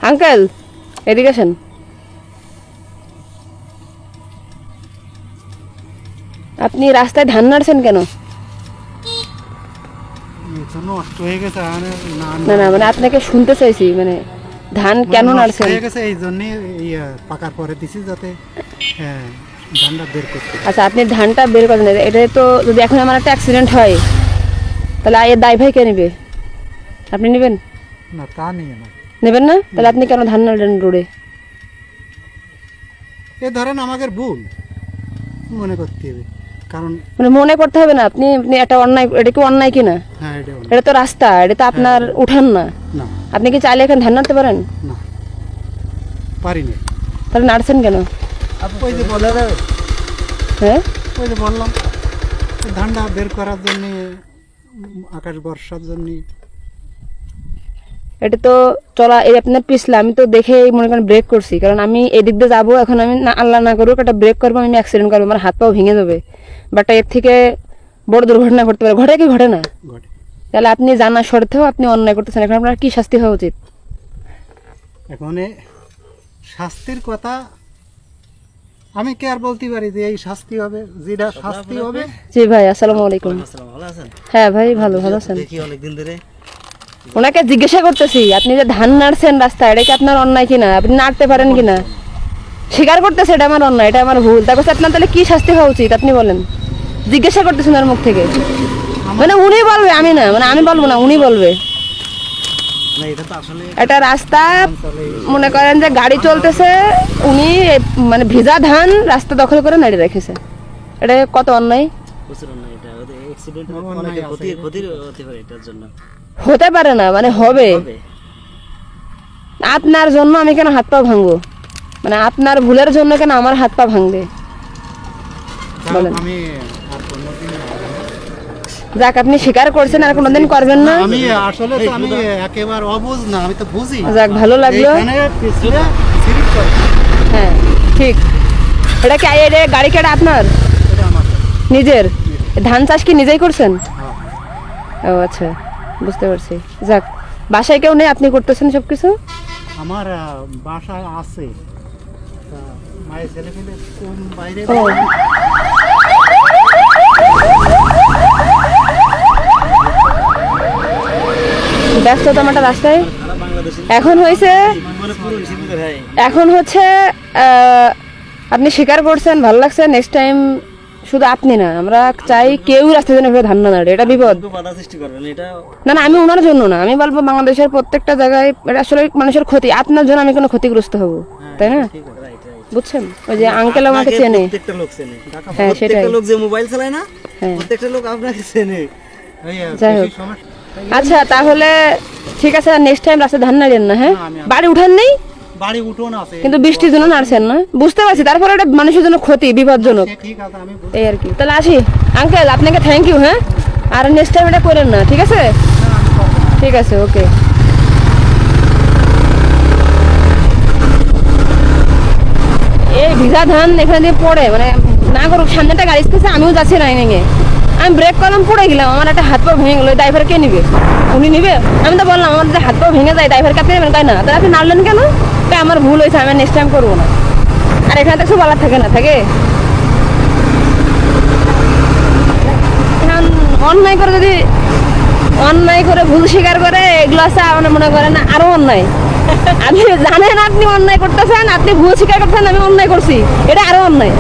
Uncle এদিকে আসেন। আপনি রাস্তায় ধান নাড়ছেন কেন? নষ্ট হয়ে গেছে। না না মানে আপনাকে শুনতে চাইছি, মানে ধান কেন নাড়ছেন? হয়ে গেছে এই জন্য পাকার পরে দিছি যাতে ধানটা বের করতে। আচ্ছা আপনি ধানটা বের করেন, এটা তো যদি এখন আমার একটা অ্যাক্সিডেন্ট হয় তাহলে এর দায় ভাই কে নেবে? আপনি নেবেন? না তা নিয়ে না। নেবেন না? তাহলে আপনি কেন ধান নাড়লেন রোডে? এ ধরেন আমাদের ভুল মনে করতে হবে, কারণ মানে মনে করতে হবে না, আপনি আপনি একটা অন্যায়, এটা কি অন্যায় কিনা? হ্যাঁ এটা তো রাস্তা, এটা তো আপনার উঠান না। না আপনি কি চাইলে এখানে ধান নাড়তে পারেন? না পারি না। তাহলে নাড়ছেন কেন? ওই যে বলে হ্যাঁ ওই যে বললাম ধানটা বের করার জন্য, আকাশ বর্ষার জন্য। এটা তো চলা এই আপনার পিছলা, আমি তো দেখে মনে করেন ব্রেক করছি, কারণ আমি এদিক দিয়ে যাবো, এখন আমি না আল্লাহ না করুক একটা ব্রেক করবো, আমি অ্যাক্সিডেন্ট করবো, আমার হাত পাও ভেঙে যাবে, বাট এর থেকে বড় দুর্ঘটনা ঘটতে পারে। ঘটে কি ঘটে না? ঘটে। তাহলে আপনি জানা সত্ত্বেও আপনি অন্যায় করতেছেন, এখন আপনার কি শাস্তি হওয়া উচিত? এখন শাস্তির কথা আমি কি আর বলতে পারি যে এই শাস্তি হবে, যেটা শাস্তি হবে। জি ভাই, আসসালামু আলাইকুম। ভালো আছেন? হ্যাঁ ভাই, ভালো ভালো আছেন? দেখি অনেকদিন ধরে। ওনাকে জিজ্ঞাসা করতেছি আপনি যে ধান নাড়ছেন রাস্তায়, এটা কি আপনার অন্যায় কিনা, আপনি নাড়তে পারেন কিনা? স্বীকার করতেছে এটা আমার অন্যায়, এটা আমার ভুল। তারপর আপনার তাহলে কি শাস্তি হওয়া উচিত আপনি বলেন? জিজ্ঞাসা করতেছেন ওর মুখ থেকে, মানে উনি বলবে, আমি না, মানে আমি বলবো না, উনি বলবে। না এটা তো আসলে একটা রাস্তা মনে করেন যে গাড়ি চলতেছে, উনি মানে ভিজা ধান রাস্তা দখল করে নাড়িয়ে রেখেছে, এটা কত অন্যায়। প্রচুর না, এটা ওদের অ্যাক্সিডেন্ট অন্যায় অনেক আছে। ক্ষতি হতে পারে এটার জন্য। হতে পারে না মানে হবে। হবে। আপনার জন্য আমি কেন হাত পা ভাঙবো? মানে আপনার ভুলের জন্য কেন আমার হাত পা ভাঙবে? বলেন। আমি আর কোনোদিন যাক, আপনি স্বীকার করছেন, আর কোনোদিন করবেন না। আমি আসলে তো আমি একেবারে অবুঝ না, আমি তো বুঝি। যাক, ভালো লাগলো। এখানে পিছলে স্লিপ করে। হ্যাঁ ঠিক। এটা কি এটা গাড়ি কেটে আপনার এটা আমার নিজের? ধান চাষ কি নিজেই করছেন? হ্যাঁ। ও আচ্ছা, বুঝতে পারছি। যাক, বাসায় কেউ নেই, আপনি করতেছেন সবকিছু? আমার বাসায় আছে, তা মায়ের ছেলে পেলে কোন বাইরে। ও ব্যস্ততা একটা রাস্তায় সারা বাংলাদেশে এখন হয়েছে। মানে পুরো ঋষিমুখের হয়। এখন হচ্ছে আপনি স্বীকার করছেন, ভালো লাগছে। নেক্সট টাইম শুধু আপনি না, আমরা চাই কেউ রাস্তায় যেন ধান না নাড়ে, এটা বিপদ। একটু বাধা সৃষ্টি করবেন এটা। না না, আমি ওনার জন্য না, আমি বলবো বাংলাদেশের প্রত্যেকটা জায়গায় এটা আসলে মানুষের ক্ষতি। আপনার জন্য আমি কোনো ক্ষতিগ্রস্ত হব, তাই না? ঠিক আছে, রাইট রাইট। বুঝছেন? ওই যে আঙ্কেল আমাকে চেনে। প্রত্যেকটা লোক চেনে। হ্যাঁ, সেটাই। প্রত্যেকটা লোক যে মোবাইল চালায় না, হ্যাঁ। প্রত্যেকটা লোক আপনাকে চেনে। এই যাই হোক। বেশি সমস্যা। আচ্ছা তাহলে ঠিক আছে, নেক্সট টাইম রাস্তায় ধান নাড়েন না। হ্যাঁ, না, আমি বাড়ি উঠান নেই বাড়ি উঠোন আছে কিন্তু বৃষ্টির জন্য নাড়ছেন না, বুঝতে পারছি। তারপরে এটা মানুষের জন্য ক্ষতি, বিপজ্জনক, সে ঠিক আছে, আমি বুঝি। এই আর কি। তাহলে আসি আঙ্কেল, আপনাকে থ্যাংক ইউ। হ্যাঁ, আর নেক্সট টাইম এটা করেন না, ঠিক আছে? ঠিক আছে, ওকে। এই ভিজা ধান এখানে দিয়ে পড়ে, মানে না করুক, সামনেটা গাড়ি আসতেছে, আমিও যাচ্ছি রাইনিংয়ে, আমি ব্রেক করলাম, পড়ে গেলাম, আমার একটা হাত পা ভেঙে গেলো। ড্রাইভার কে নিবে? উনি নিবে? আমি তো বললাম আমার যদি হাত পা ভেঙে যায় ড্রাইভার কাছে নেবেন, তাই না? তাহলে আপনি নাড়লেন কেন? তাই আমার ভুল হয়েছে, আমি নেক্সট টাইম করবো না। আর এখানে তো কিছু বলার থাকে না, থাকে। এখন অন্যায় করে, যদি অন্যায় করে ভুল স্বীকার করে, এগুলো আছে মানে মনে করেন আরো অন্যায়। আপনি জানেন আপনি অন্যায় করতেছেন, আপনি ভুল স্বীকার করতেছেন, আমি অন্যায় করছি, এটা আরো অন্যায়।